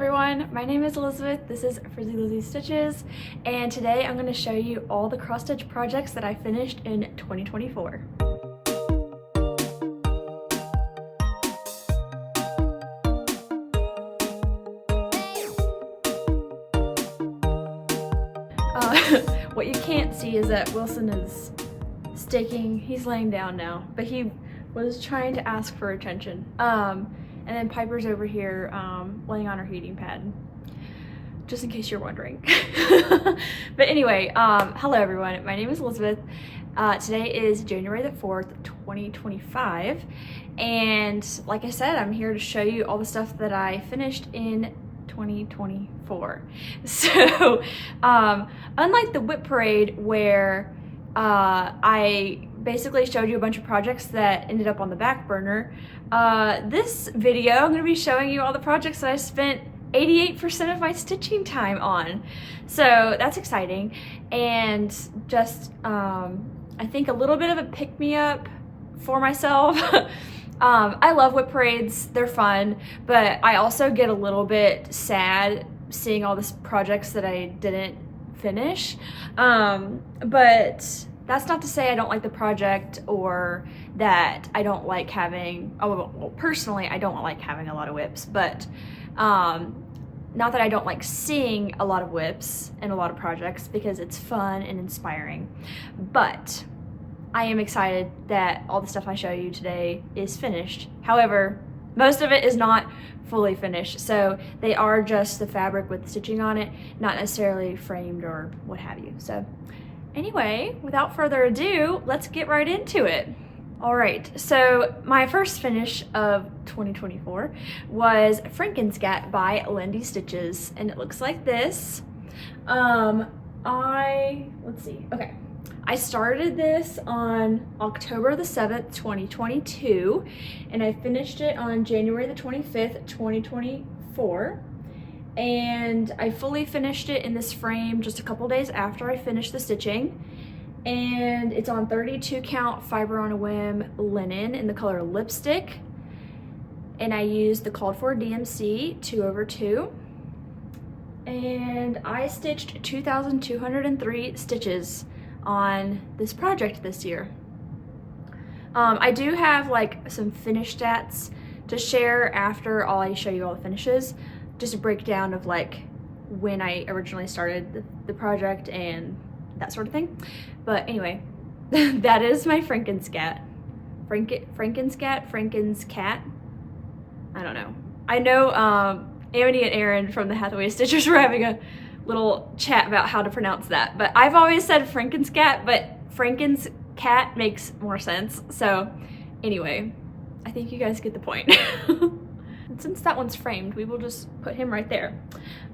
everyone, my name is Elizabeth, this is Frizzy Lizzie Stitches, and today I'm going to show you all the cross stitch projects that I finished in 2024. What you can't see is that Wilson is he's laying down now, but he was trying to ask for attention. And then Piper's over here laying on her heating pad, just in case you're wondering. But anyway, hello everyone, my name is Elizabeth. Today is January the 4th, 2025, and like I said, I'm here to show you all the stuff that I finished in 2024. So, unlike the whip parade where I basically showed you a bunch of projects that ended up on the back burner, this video I'm going to be showing you all the projects that I spent 88% of my stitching time on. So that's exciting, and just I think a little bit of a pick-me-up for myself. I love whip parades, they're fun, but I also get a little bit sad seeing all these projects that I didn't finish. But that's not to say I don't like the project or that I don't like having, well, personally I don't like having a lot of whips, but not that I don't like seeing a lot of whips and a lot of projects, because it's fun and inspiring. But I am excited that all the stuff I show you today is finished. However, most of it is not fully finished, so they are just the fabric with stitching on it, not necessarily framed or what have you. So anyway, without further ado, let's get right into it. All right, so my first finish of 2024 was Frankenscat by Lindy Stitches, and it looks like this. Let's see, okay. I started this on October the 7th, 2022, and I finished it on January the 25th, 2024. And I fully finished it in this frame just a couple days after I finished the stitching. And it's on 32 count fiber on a whim linen in the color Lipstick. And I used the called for DMC 2/2. And I stitched 2,203 stitches on this project this year. I do have like some finish stats to share after I show you all the finishes, just a breakdown of like when I originally started the project and that sort of thing. But anyway, that is my Frankenscat. Frankenscat? I don't know. I know Amity and Aaron from the Hathaway Stitchers were having a little chat about how to pronounce that, but I've always said Frankenscat, but Frankenscat makes more sense. So anyway, I think you guys get the point. And since that one's framed, we will just put him right there.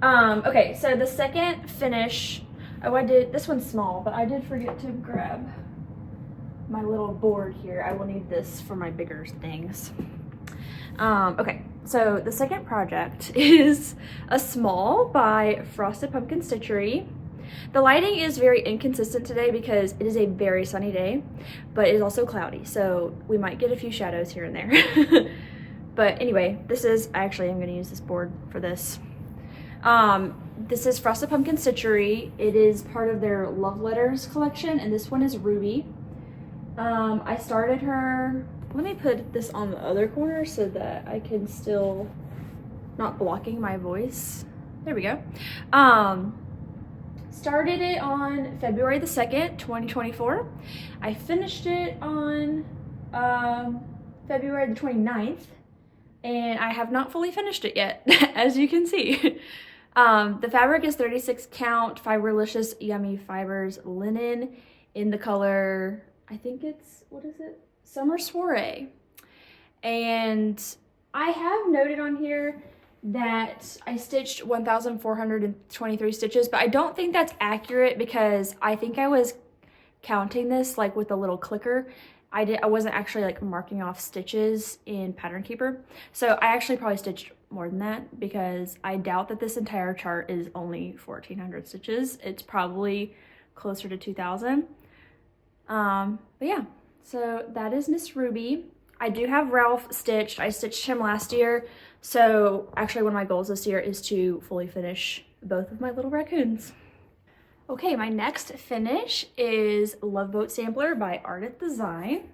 Okay, so the second finish, this one's small, but I did forget to grab my little board here. I will need this for my bigger things. Okay, so the second project is a small by Frosted Pumpkin Stitchery. The lighting is very inconsistent today because it is a very sunny day, but it is also cloudy, so we might get a few shadows here and there. But anyway, I'm going to use this board for this. This is Frosted Pumpkin Stitchery. It is part of their Love Letters collection, and this one is Ruby. I started her, let me put this on the other corner so that I can still, not blocking my voice. There we go. Started it on February the 2nd, 2024. I finished it on February the 29th, and I have not fully finished it yet, as you can see. The fabric is 36 count Fiberlicious Yummy Fibers linen in the color, I think it's, what is it? Summer Soiree. And I have noted on here that I stitched 1,423 stitches, but I don't think that's accurate because I think I was counting this like with a little clicker. I wasn't actually like marking off stitches in Pattern Keeper. So I actually probably stitched more than that, because I doubt that this entire chart is only 1,400 stitches. It's probably closer to 2,000. But yeah, so that is Miss Ruby. I do have Ralph stitched. I stitched him last year, So actually one of my goals this year is to fully finish both of my little raccoons. Okay, my next finish is Love Boat Sampler by Ardith Design.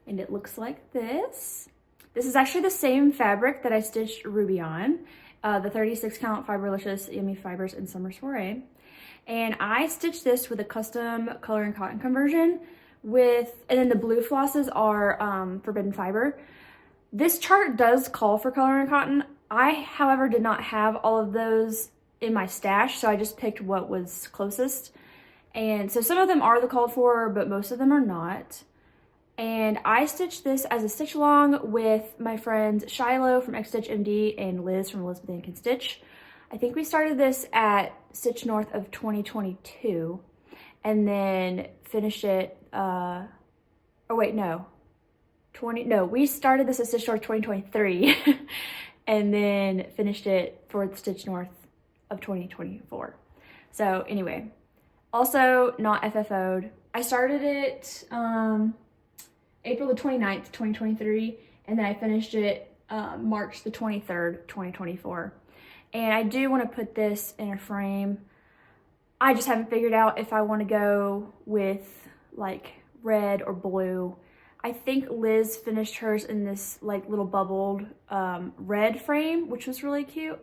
And it looks like this. This is actually the same fabric that I stitched Ruby on, the 36 count Fiberlicious Yummy Fibers in Summer Soiree. And I stitched this with a custom color and cotton conversion and then the blue flosses are Forbidden Fiber. This chart does call for color and cotton. I, however, did not have all of those in my stash, so I just picked what was closest. And so some of them are the called for, but most of them are not. And I stitched this as a stitch along with my friends Shiloh from X Stitch MD and Liz from Elizabeth Ann Can Stitch. I think we started this at Stitch North of 2022 and then finished it, we started this at Stitch North 2023 and then finished it for Stitch North of 2024. So anyway, also not FFO'd. I started it April the 29th, 2023, and then I finished it March the 23rd, 2024. And I do want to put this in a frame. I just haven't figured out if I want to go with like red or blue. I think Liz finished hers in this like little bubbled red frame, which was really cute.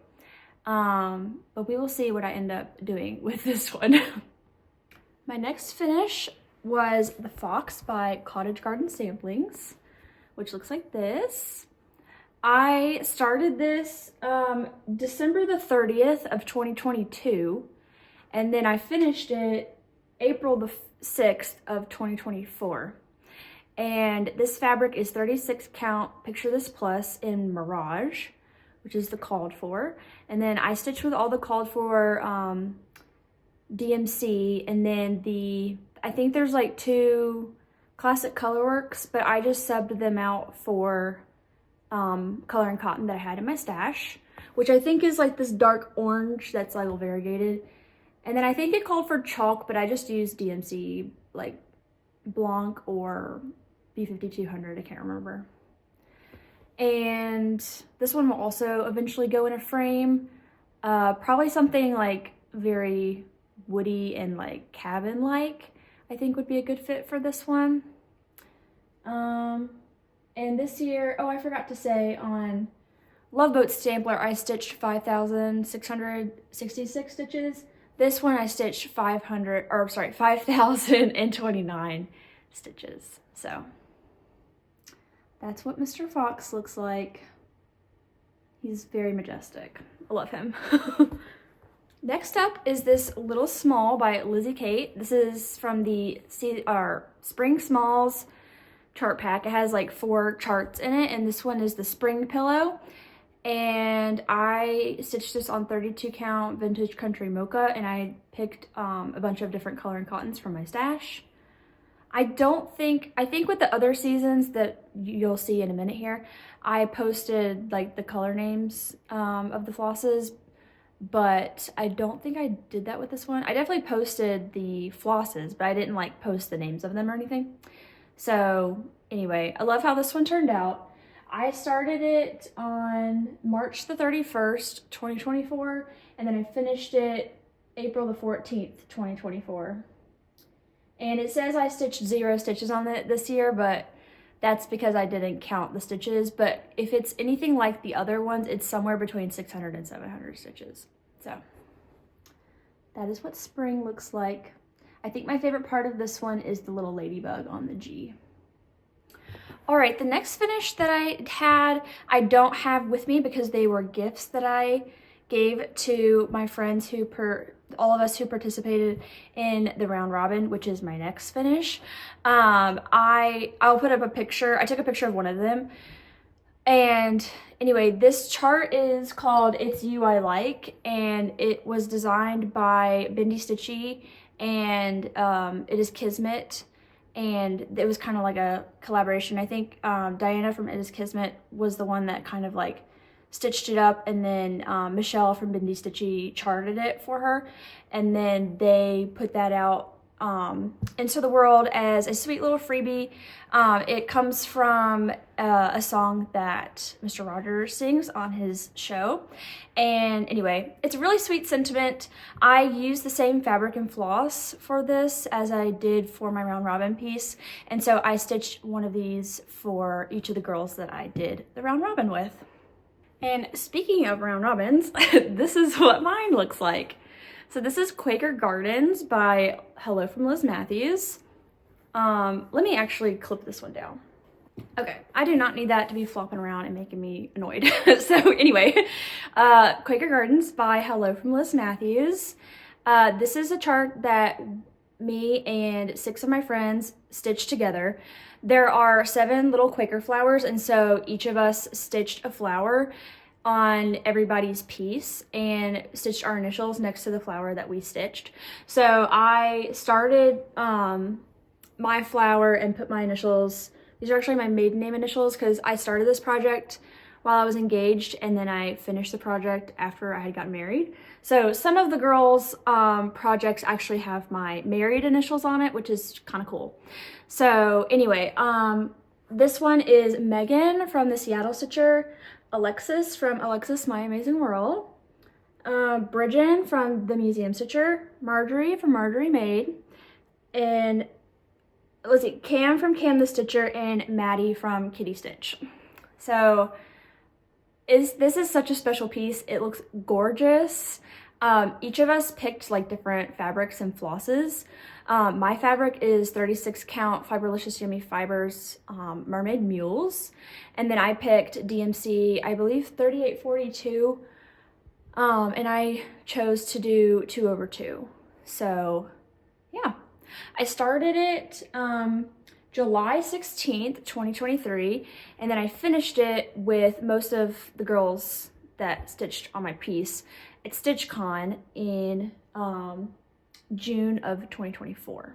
But we will see what I end up doing with this one. My next finish was the Fox by Cottage Garden Samplings, which looks like this. I started this December the 30th of 2022, and then I finished it April the 6th of 2024. And this fabric is 36 count Picture This Plus in Mirage, which is the called for. And then I stitched with all the called for DMC, and then I think there's like 2 Classic Colorworks, but I just subbed them out for color and cotton that I had in my stash, which I think is like this dark orange that's like variegated. And then I think it called for chalk, but I just used DMC like Blanc or B5200, I can't remember. And this one will also eventually go in a frame, probably something like very woody and like cabin-like, I think would be a good fit for this one. And this year, oh, I forgot to say, on Love Boat Sampler, I stitched 5,666 stitches. This one I stitched 5,029 stitches. So that's what Mr. Fox looks like. He's very majestic. I love him. Next up is this Little Small by Lizzie Kate. This is from the Spring Smalls chart pack. It has like 4 charts in it, and this one is the Spring Pillow. And I stitched this on 32 count Vintage Country Mocha, and I picked a bunch of different color and cottons from my stash. I think with the other seasons that you'll see in a minute here, I posted like the color names of the flosses, but I don't think I did that with this one. I definitely posted the flosses, but I didn't like post the names of them or anything. So anyway, I love how this one turned out. I started it on March the 31st, 2024, and then I finished it April the 14th, 2024. And it says I stitched 0 stitches on it this year, but that's because I didn't count the stitches. But if it's anything like the other ones, it's somewhere between 600 and 700 stitches. So that is what spring looks like. I think my favorite part of this one is the little ladybug on the G. All right, the next finish that I had, I don't have with me because they were gifts that I gave to my friends all of us who participated in the round robin, which is my next finish. I'll put up a picture. I took a picture of one of them. And anyway, this chart is called It's You I Like, and it was designed by Bendy Stitchy, and it is Kismet, and it was kind of like a collaboration. I think Diana from It is Kismet was the one that kind of like stitched it up, and then Michelle from Bendy Stitchy charted it for her, and then they put that out into the world as a sweet little freebie. It comes from a song that Mr. Rogers sings on his show. And anyway, it's a really sweet sentiment. I used the same fabric and floss for this as I did for my round robin piece. And so I stitched one of these for each of the girls that I did the round robin with. And speaking of round robins, this is what mine looks like. So this is Quaker Gardens by Hello from Liz Mathews. Let me actually clip this one down. Okay, I do not need that to be flopping around and making me annoyed. So anyway, Quaker Gardens by Hello from Liz Mathews. This is a chart that me and 6 of my friends stitched together. There are 7 little Quaker flowers, and so each of us stitched a flower on everybody's piece and stitched our initials next to the flower that we stitched. So I started my flower and put my initials. These are actually my maiden name initials because I started this project while I was engaged, and then I finished the project after I had gotten married. So some of the girls' projects actually have my married initials on it, which is kind of cool. So anyway, this one is Megan from the Seattle Stitcher, Alexis from Alexis My Amazing World, Bridget from the Museum Stitcher, Marjorie from Marjorie Made, and let's see, Cam from Cam the Stitcher, and Maddie from Kitty Stitch. So this is such a special piece. It looks gorgeous. Each of us picked like different fabrics and flosses. My fabric is 36 count Fiberlicious Yummy Fibers Mermaid Mules, and then I picked DMC, I believe 3842, and I chose to do 2/2. So yeah, I started it July 16th, 2023, and then I finished it with most of the girls that stitched on my piece at StitchCon in June of 2024.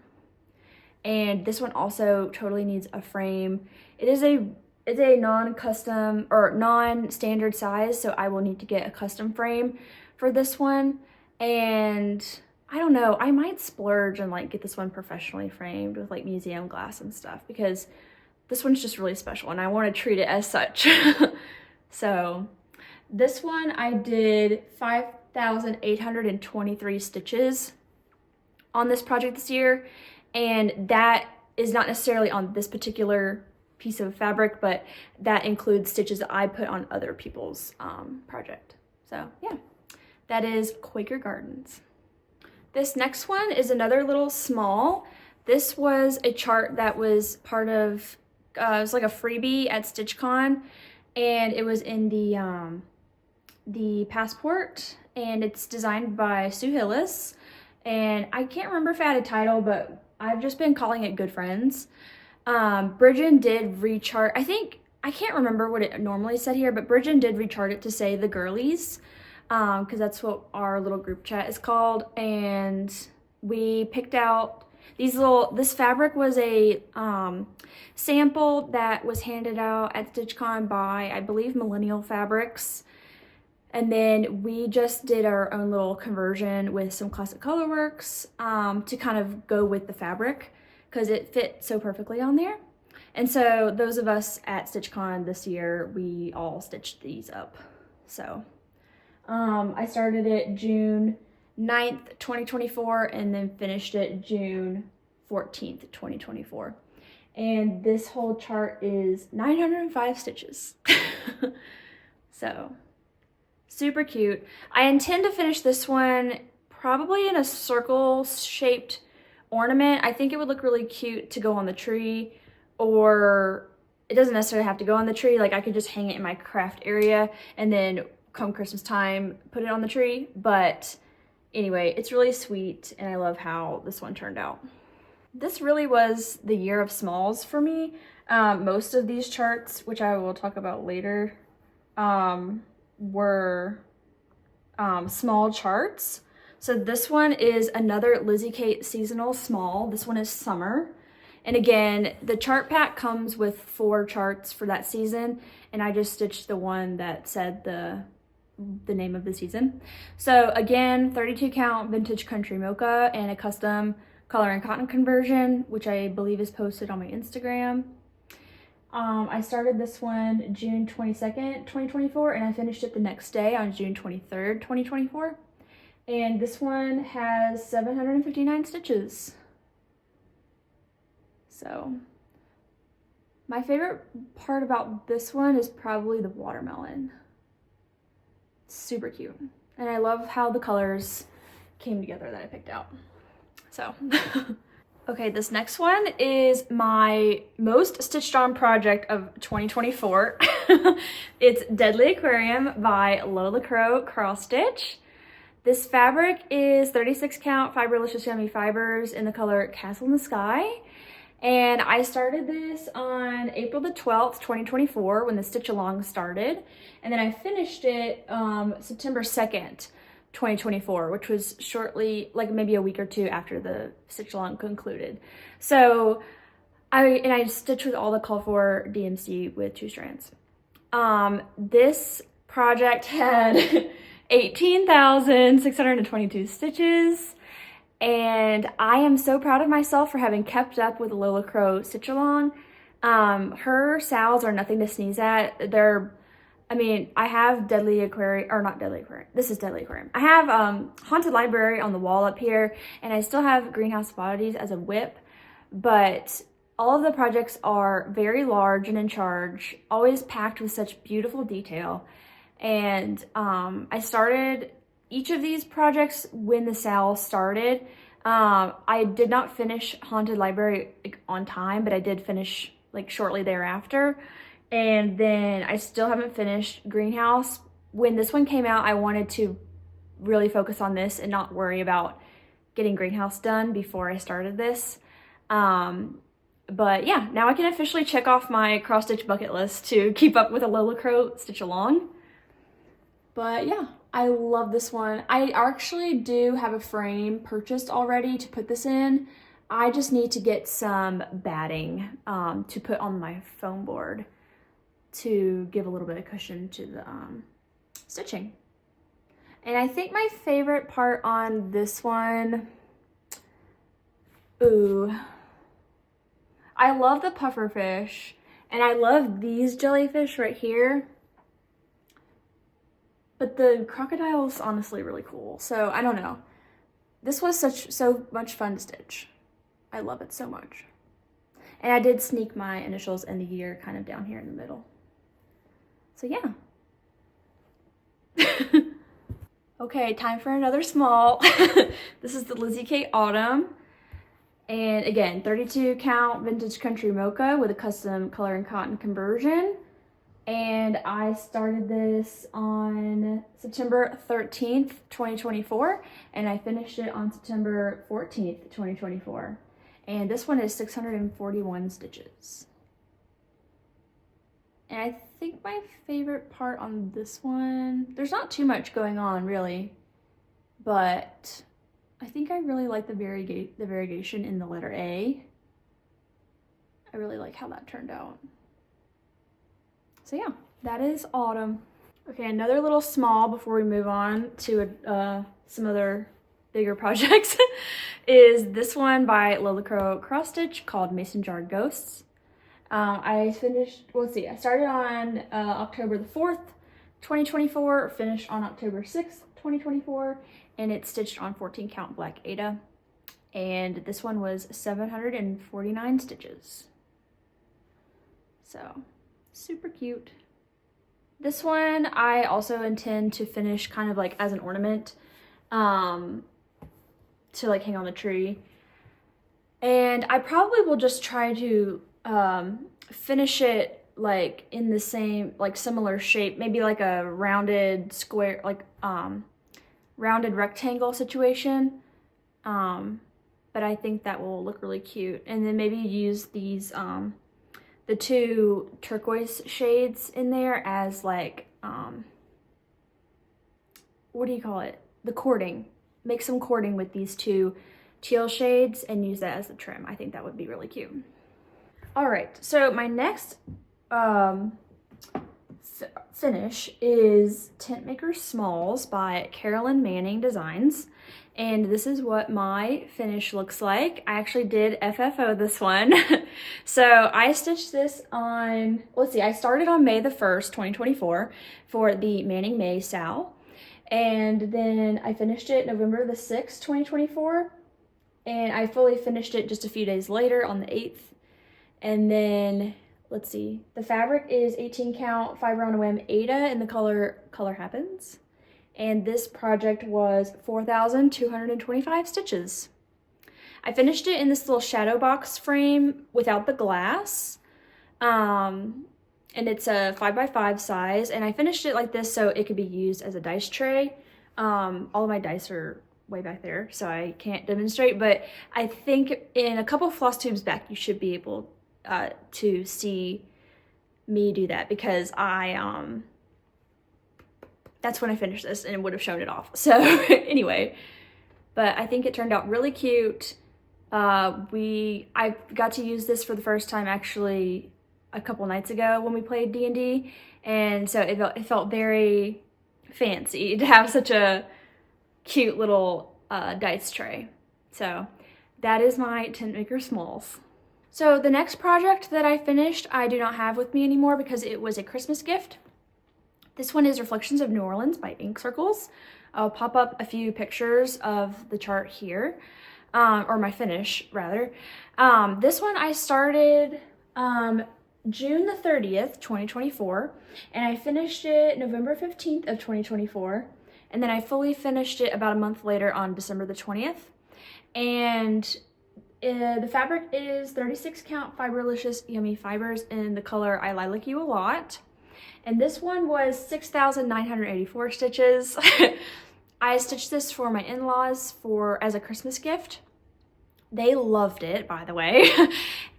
And this one also totally needs a frame. It's a non-custom or non-standard size, so I will need to get a custom frame for this one. And I don't know, I might splurge and like get this one professionally framed with like museum glass and stuff, because this one's just really special and I want to treat it as such. So this one I did 5,823 stitches on this project this year, and that is not necessarily on this particular piece of fabric, but that includes stitches that I put on other people's project. So yeah, that is Quaker Gardens. This next one is another little small. This was a chart that was part of, it was like a freebie at StitchCon, and it was in the passport, and it's designed by Sue Hillis. And I can't remember if I had a title, but I've just been calling it Good Friends. Bridget did rechart, I can't remember what it normally said here, but Bridget did rechart it to say the girlies, because that's what our little group chat is called. And we picked out this fabric was a sample that was handed out at StitchCon by, I believe, Millennial Fabrics. And then we just did our own little conversion with some Classic Colorworks to kind of go with the fabric, because it fit so perfectly on there. And so those of us at StitchCon this year, we all stitched these up. So I started it June 9th, 2024, and then finished it June 14th, 2024. And this whole chart is 905 stitches. So super cute. I intend to finish this one probably in a circle-shaped ornament. I think it would look really cute to go on the tree, or it doesn't necessarily have to go on the tree. Like I could just hang it in my craft area and then come Christmas time, put it on the tree. But anyway, it's really sweet, and I love how this one turned out. This really was the year of smalls for me. Most of these charts, which I will talk about later, were small charts. So this one is another Lizzie Kate seasonal small. This one is summer. And again, the chart pack comes with 4 charts for that season, and I just stitched the one that said the name of the season. So again, 32 count vintage country mocha and a custom color and cotton conversion, which I believe is posted on my Instagram. I started this one June 22nd, 2024, and I finished it the next day on June 23rd, 2024. And this one has 759 stitches. So my favorite part about this one is probably the watermelon. It's super cute. And I love how the colors came together that I picked out. So okay, this next one is my most stitched on project of 2024. It's Deadly Aquarium by Lola Crow Cross Stitch. This fabric is 36 count Fiberlicious Yummy Fibers in the color Castle in the Sky. And I started this on April the 12th, 2024 when the stitch along started. And then I finished it September 2nd, 2024, which was shortly, like maybe a week or two after the stitch along concluded. So I stitched with all the call for DMC with 2 strands. This project had 18,622 stitches, and I am so proud of myself for having kept up with Lola Crow stitch along. Her sals are nothing to sneeze at. I have Deadly Aquarium, or not Deadly Aquarium, this is Deadly Aquarium. I have Haunted Library on the wall up here, and I still have Greenhouse Oddities as a whip, but all of the projects are very large and in charge, always packed with such beautiful detail. And I started each of these projects when the sale started. I did not finish Haunted Library on time, but I did finish like shortly thereafter. And then I still haven't finished Greenhouse. When this one came out, I wanted to really focus on this and not worry about getting Greenhouse done before I started this. But yeah, now I can officially check off my cross stitch bucket list to keep up with a Lola Crow stitch along. But yeah, I love this one. I actually do have a frame purchased already to put this in. I just need to get some batting to put on my foam board to give a little bit of cushion to the stitching. And I think my favorite part on this one, I love the pufferfish, and I love these jellyfish right here. But the crocodile's honestly really cool. So I don't know. This was so much fun to stitch. I love it so much. And I did sneak my initials and the year kind of down here in the middle. So yeah. Okay, time for another small. This is the Lizzie K Autumn. And again, 32 count vintage country mocha with a custom color and cotton conversion. And I started this on September 13th, 2024, and I finished it on September 14th, 2024. And this one is 641 stitches. And I think my favorite part on this one, there's not too much going on really, but I think I really like the variegation in the letter A. I really like how that turned out. So yeah, that is Autumn. Okay, another little small before we move on to some other bigger projects is this one by Lola Crow Cross Stitch called Mason Jar Ghosts. I started on October the 4th, 2024, finished on October 6th, 2024, and it's stitched on 14 count black Aida. And this one was 749 stitches. So super cute. This one I also intend to finish kind of like as an ornament to like hang on the tree. And I probably will just try to finish it like in the same, like similar shape, maybe like a rounded square, like rounded rectangle situation. But I think that will look really cute. And then maybe use these the 2 turquoise shades in there as like, what do you call it? The cording. Make some cording with these 2 teal shades and use that as the trim. I think that would be really cute. All right, so my next finish is Tentmaker Smalls by Carolyn Manning Designs. And this is what my finish looks like. I actually did FFO this one. So I stitched this on, let's see, I started on May the 1st, 2024 for the Manning May Sal. And then I finished it November the 6th, 2024. And I fully finished it just a few days later on the 8th. And then, let's see, the fabric is 18 count fiber on a whim Ada and the color Happens. And this project was 4,225 stitches. I finished it in this little shadow box frame without the glass. And it's a 5x5 size. And I finished it like this so it could be used as a dice tray. All of my dice are way back there, so I can't demonstrate. But I think in a couple floss tubes back, you should be able to see me do that, because that's when I finished this and it would have shown it off. So anyway, but I think it turned out really cute. I got to use this for the first time actually a couple nights ago when we played D&D, and so it felt very fancy to have such a cute little dice tray. So that is my Tentmaker Smalls. So the next project that I finished, I do not have with me anymore because it was a Christmas gift. This one is Reflections of New Orleans by Ink Circles. I'll pop up a few pictures of the chart here, or my finish rather. This one I started June the 30th, 2024, and I finished it November 15th of 2024, and then I fully finished it about a month later on December the 20th. And the fabric is 36 count Fiberlicious Yummy Fibers in the color I Lilac You a Lot. And this one was 6,984 stitches. I stitched this for my in-laws as a Christmas gift. They loved it, by the way.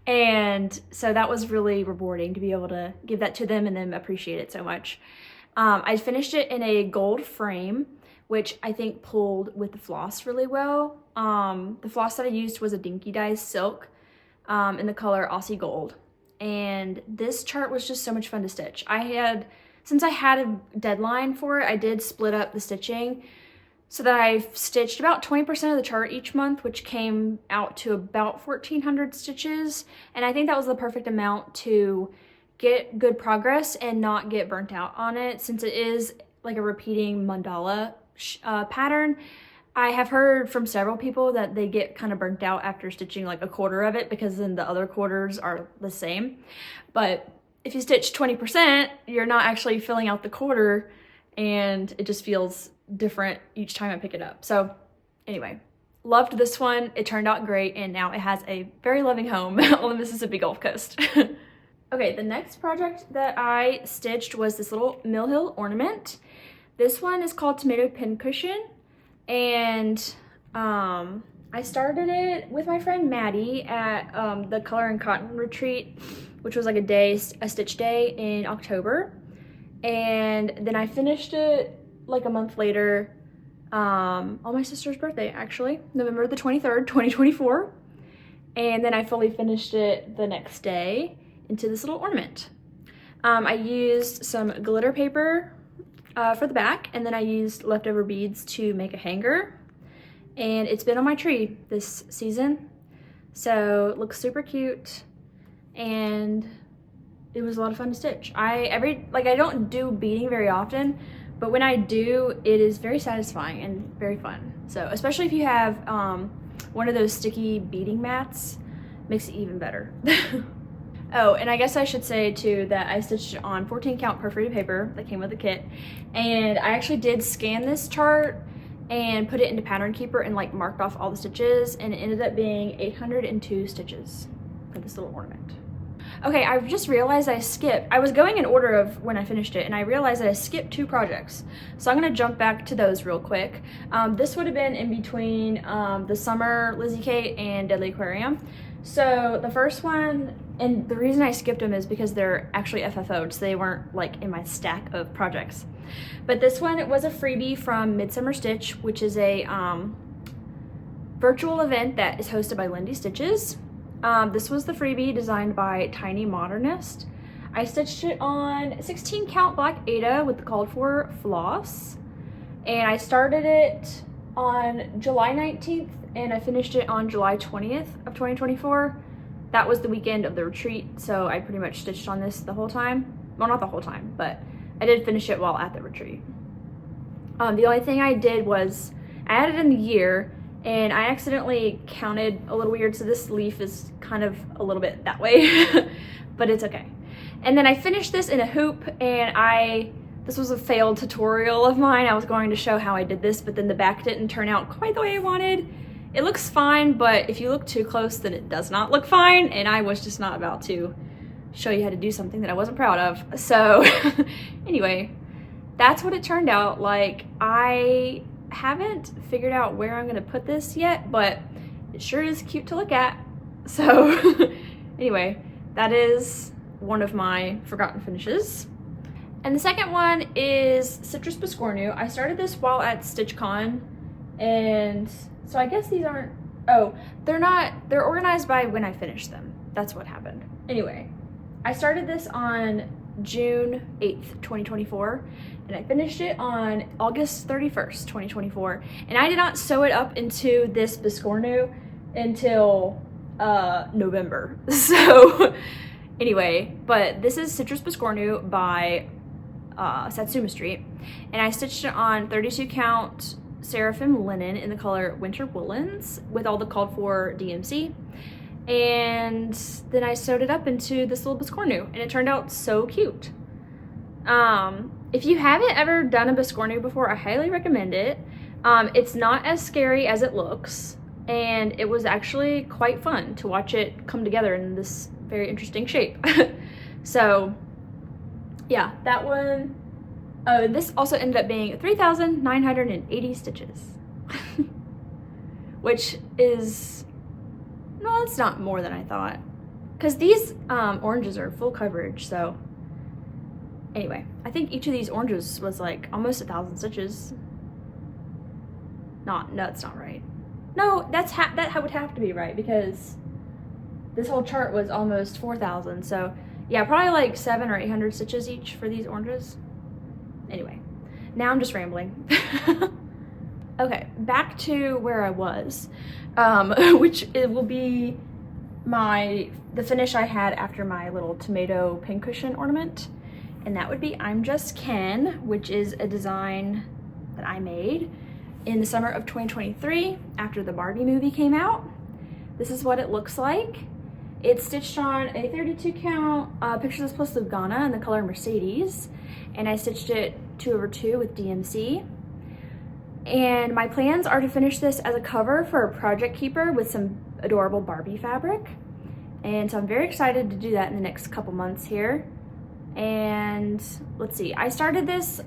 And so that was really rewarding to be able to give that to them and them appreciate it so much. I finished it in a gold frame, which I think pulled with the floss really well. The floss that I used was a Dinky Dyes silk in the color Aussie Gold. And this chart was just so much fun to stitch. Since I had a deadline for it, I did split up the stitching so that I stitched about 20% of the chart each month, which came out to about 1,400 stitches. And I think that was the perfect amount to get good progress and not get burnt out on it, since it is like a repeating mandala pattern. I have heard from several people that they get kind of burnt out after stitching like a quarter of it, because then the other quarters are the same. But if you stitch 20%, you're not actually filling out the quarter, and it just feels different each time I pick it up. So anyway, loved this one. It turned out great, and now it has a very loving home on the Mississippi Gulf Coast. Okay, the next project that I stitched was this little Mill Hill ornament. This one is called Tomato Pincushion. And I started it with my friend Maddie at the Color and Cotton retreat, which was like a stitch day in October. And then I finished it like a month later on my sister's birthday, actually, November the 23rd, 2024. And then I fully finished it the next day into this little ornament. I used some glitter paper for the back, and then I used leftover beads to make a hanger, and it's been on my tree this season, so it looks super cute, and it was a lot of fun to stitch. I don't do beading very often, but when I do, it is very satisfying and very fun. So especially if you have one of those sticky beading mats, makes it even better. Oh, and I guess I should say too that I stitched on 14 count perforated paper that came with the kit, and I actually did scan this chart and put it into Pattern Keeper and like marked off all the stitches, and it ended up being 802 stitches for this little ornament. Okay, I just realized I was going in order of when I finished it, and I realized that I skipped 2 projects. So I'm gonna jump back to those real quick. This would have been in between the Summer Lizzie Kate and Deadly Aquarium. So the first one, and the reason I skipped them is because they're actually FFO'd, so they weren't like in my stack of projects. But this one, it was a freebie from Midsummer Stitch, which is a virtual event that is hosted by Lindy Stitches. This was the freebie designed by Tiny Modernist. I stitched it on 16 count black Ada with the called for floss, and I started it on July 19th and I finished it on July 20th of 2024. That was the weekend of the retreat, so I pretty much stitched on this the whole time. Well, not the whole time, but I did finish it while at the retreat. The only thing I did was I added in the year, and I accidentally counted a little weird, so this leaf is kind of a little bit that way, but it's okay. And then I finished this in a hoop, and this was a failed tutorial of mine. I was going to show how I did this, but then the back didn't turn out quite the way I wanted. It looks fine, but if you look too close, then it does not look fine, and I was just not about to show you how to do something that I wasn't proud of. So anyway, that's what it turned out like. I haven't figured out where I'm gonna put this yet, but it sure is cute to look at. So anyway, that is one of my forgotten finishes. And the second one is Citrus Biscornu. I started this while at StitchCon, and so I guess these aren't, oh, they're organized by when I finished them. That's what happened. Anyway, I started this on June 8th, 2024, and I finished it on August 31st, 2024. And I did not sew it up into this Biscornu until November. So anyway, but this is Citrus Biscornu by Satsuma Street, and I stitched it on 32 count Seraphim linen in the color Winter Woolens with all the called for DMC. And then I sewed it up into this little Biscornu, and it turned out so cute. If you haven't ever done a Biscornu before, I highly recommend it. It's not as scary as it looks, and it was actually quite fun to watch it come together in this very interesting shape. So yeah, that one. Oh, this also ended up being 3,980 stitches, which is, no, it's not more than I thought, because these oranges are full coverage. So anyway, I think each of these oranges was like almost 1,000 stitches. No, that's not right. No, that would have to be right, because this whole chart was almost 4,000. So yeah, probably like 700 or 800 stitches each for these oranges. Anyway, now I'm just rambling. Okay, back to where I was, which it will be the finish I had after my little tomato pincushion ornament, and that would be I'm Just Ken, which is a design that I made in the summer of 2023 after the Barbie movie came out. This is what it looks like. It's stitched on a 32 count Pictures Plus Lugana in the color Mercedes, and I stitched it 2/2 with DMC. And my plans are to finish this as a cover for a project keeper with some adorable Barbie fabric. And so I'm very excited to do that in the next couple months here. And let's see, I started this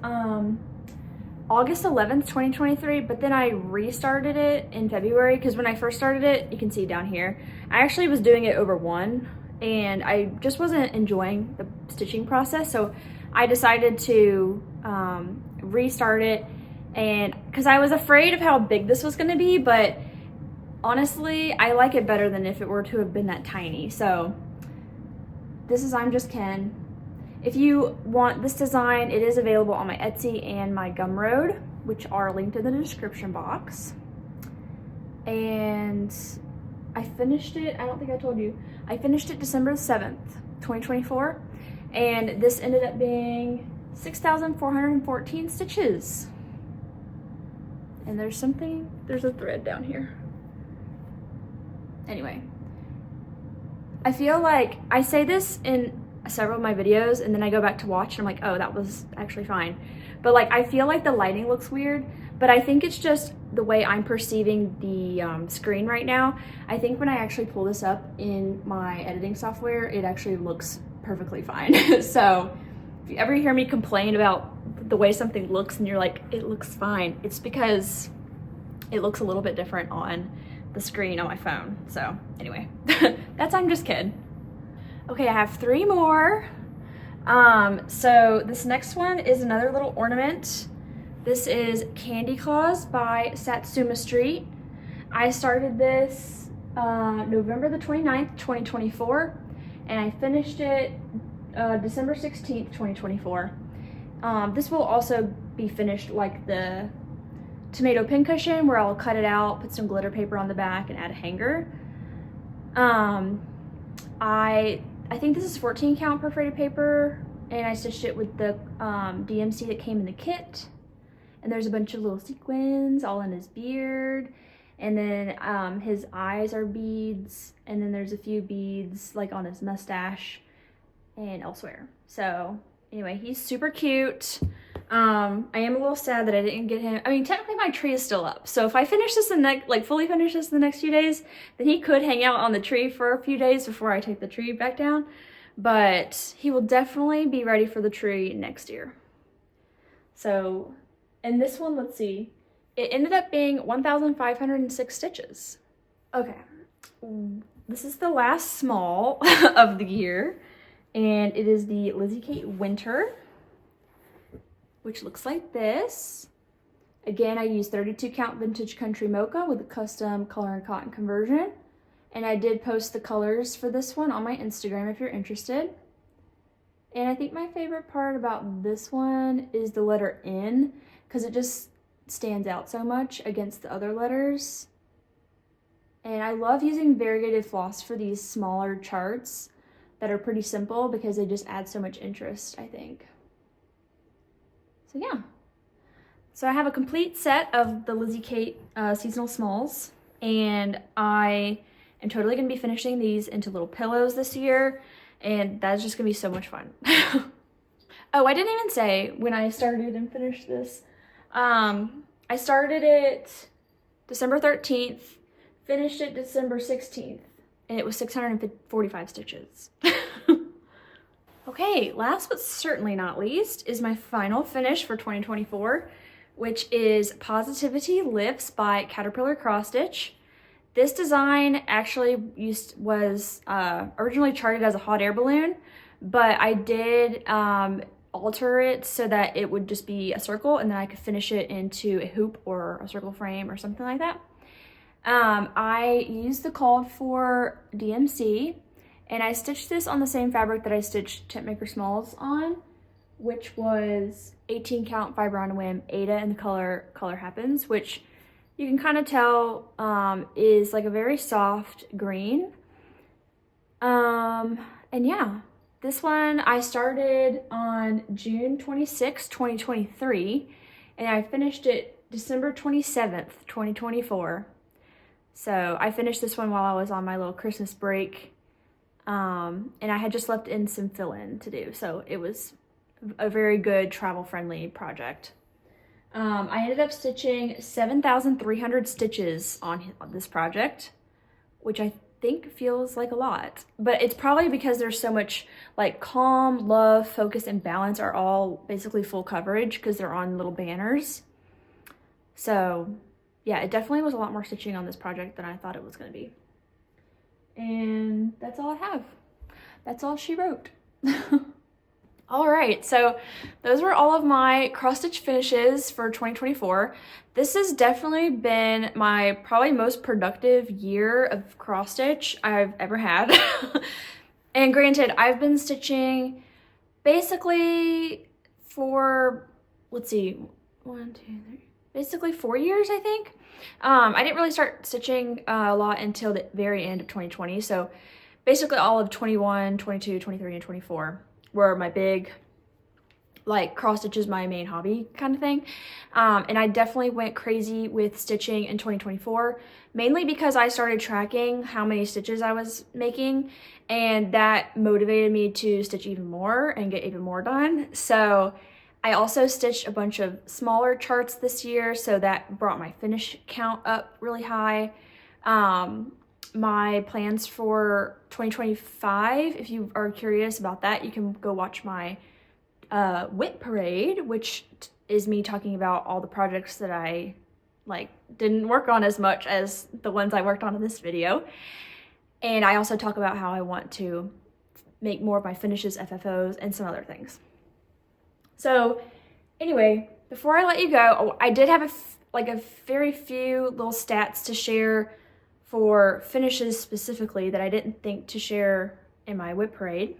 August 11th, 2023, but then I restarted it in February, because when I first started it, you can see down here, I actually was doing it over one, and I just wasn't enjoying the stitching process, so I decided to restart it, and because I was afraid of how big this was going to be, but honestly, I like it better than if it were to have been that tiny. So this is I'm Just Ken. If you want this design, it is available on my Etsy and my Gumroad, which are linked in the description box. And I finished it, I don't think I told you, I finished it December 7th, 2024, and this ended up being 6,414 stitches. And there's a thread down here. Anyway, I feel like I say this in several of my videos, and then I go back to watch and I'm like, oh, that was actually fine. But like, I feel like the lighting looks weird, but I think it's just the way I'm perceiving the screen right now. I think when I actually pull this up in my editing software, it actually looks perfectly fine. So if you ever hear me complain about the way something looks and you're like, it looks fine, it's because it looks a little bit different on the screen on my phone. So anyway, that's I'm Just Kidding. Okay, I have 3 more. So this next one is another little ornament. This is Candy Claus by Satsuma Street. I started this November the 29th, 2024, and I finished it December 16th, 2024. This will also be finished like the tomato pincushion, where I'll cut it out, put some glitter paper on the back, and add a hanger. I think this is 14 count perforated paper, and I stitched it with the DMC that came in the kit. And there's a bunch of little sequins all in his beard, and then his eyes are beads, and then there's a few beads like on his mustache and elsewhere. So anyway, he's super cute. I am a little sad that I didn't get him. I mean, technically my tree is still up, so if I finish this fully finish this in the next few days, then he could hang out on the tree for a few days before I take the tree back down. But he will definitely be ready for the tree next year. So, and this one, let's see, it ended up being 1,506 stitches. Okay, this is the last small of the year, and it is the Lizzie Kate Winter, which looks like this. Again, I used 32 count vintage country mocha with a custom color and cotton conversion. And I did post the colors for this one on my Instagram if you're interested. And I think my favorite part about this one is the letter N, because it just stands out so much against the other letters. And I love using variegated floss for these smaller charts that are pretty simple, because they just add so much interest, I think. So yeah, so I have a complete set of the Lizzie Kate seasonal smalls, and I am totally gonna be finishing these into little pillows this year, and that's just gonna be so much fun. Oh, I didn't even say when I started and finished this. I started it December 13th, finished it December 16th, and it was 645 stitches. Okay, last but certainly not least is my final finish for 2024, which is Positivity Lifts by Caterpillar Cross Stitch. This design actually was originally charted as a hot air balloon, but I did alter it so that it would just be a circle, and then I could finish it into a hoop or a circle frame or something like that. I used the called for DMC, and I stitched this on the same fabric that I stitched Tentmaker Smalls on, which was 18 count fiber on a whim Ada in the color Happens, which you can kind of tell is like a very soft green. And yeah, this one I started on June 26, 2023, and I finished it December 27th, 2024. So I finished this one while I was on my little Christmas break. And I had just left in some fill-in to do, so it was a very good travel-friendly project. I ended up stitching 7,300 stitches on this project, which I think feels like a lot, but it's probably because there's so much like calm, love, focus, and balance are all basically full coverage because they're on little banners. So yeah, it definitely was a lot more stitching on this project than I thought it was going to be. And that's all I have. That's all she wrote. All right, so those were all of my cross stitch finishes for 2024. This has definitely been my probably most productive year of cross stitch I've ever had. And granted, I've been stitching basically for, let's see, 1, 2, 3, basically 4 years, I think. I didn't really start stitching a lot until the very end of 2020. So basically all of 21, 22, 23, and 24 were my big, like, cross stitch is my main hobby kind of thing. And I definitely went crazy with stitching in 2024, mainly because I started tracking how many stitches I was making, and that motivated me to stitch even more and get even more done. So I also stitched a bunch of smaller charts this year, so that brought my finish count up really high. My plans for 2025, if you are curious about that, you can go watch my WIT parade, which is me talking about all the projects that I didn't work on as much as the ones I worked on in this video. And I also talk about how I want to make more of my finishes, FFOs, and some other things. So anyway, before I let you go, I did have a very few little stats to share for finishes specifically that I didn't think to share in my WIT parade.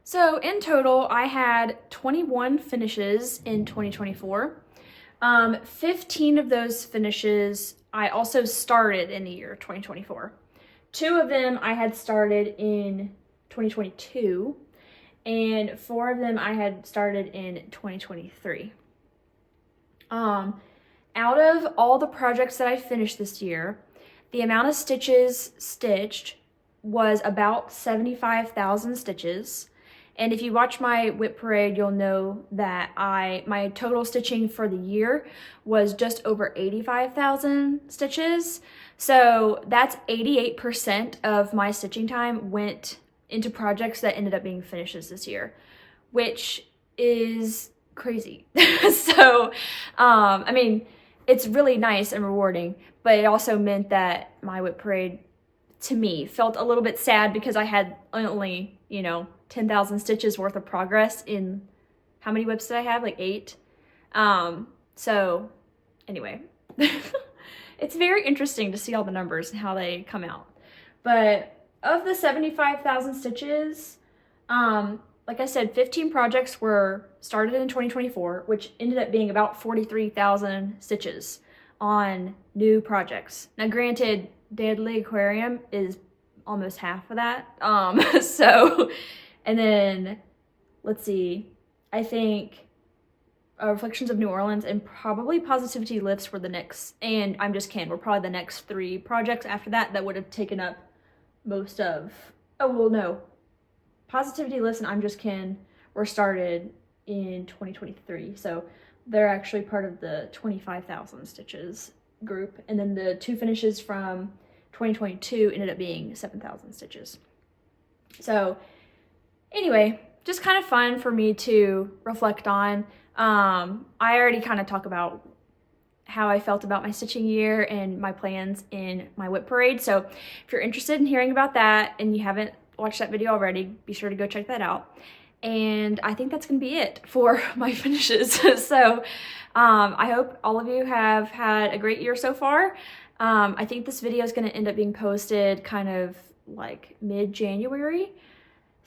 So in total, I had 21 finishes in 2024. 15 of those finishes I also started in the year 2024. 2 of them I had started in 2022, and 4 of them I had started in 2023. Out of all the projects that I finished this year, the amount of stitches stitched was about 75,000 stitches. And if you watch my whip parade, you'll know that my total stitching for the year was just over 85,000 stitches. So that's 88% of my stitching time went into projects that ended up being finishes this year, which is crazy. So, I mean, it's really nice and rewarding, but it also meant that my whip parade, to me, felt a little bit sad because I had only, 10,000 stitches worth of progress in, how many whips did I have? Like 8. So anyway, it's very interesting to see all the numbers and how they come out. But of the 75,000 stitches, like I said, 15 projects were started in 2024, which ended up being about 43,000 stitches on new projects. Now granted, Deadly Aquarium is almost half of that. So, and then, let's see, I think Reflections of New Orleans and probably Positivity Lifts were the next, and I'm Just Can were probably the next 3 projects after that would have taken up most of, oh, well, no. Positivity Lifts and I'm Just Can were started in 2023. So they're actually part of the 25,000 stitches group. And then the 2 finishes from 2022 ended up being 7,000 stitches. So anyway, just kind of fun for me to reflect on. I already kind of talk about how I felt about my stitching year and my plans in my whip parade. So if you're interested in hearing about that and you haven't watched that video already, be sure to go check that out. And I think that's gonna be it for my finishes. So I hope all of you have had a great year so far. I think this video is gonna end up being posted kind of like mid-January.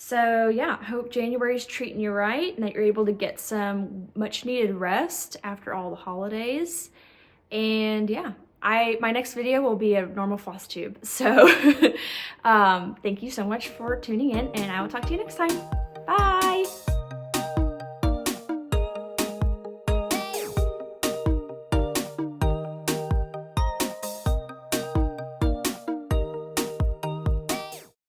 So yeah, I hope January's treating you right and that you're able to get some much needed rest after all the holidays. And yeah, my next video will be a normal floss tube. So thank you so much for tuning in, and I will talk to you next time. Bye.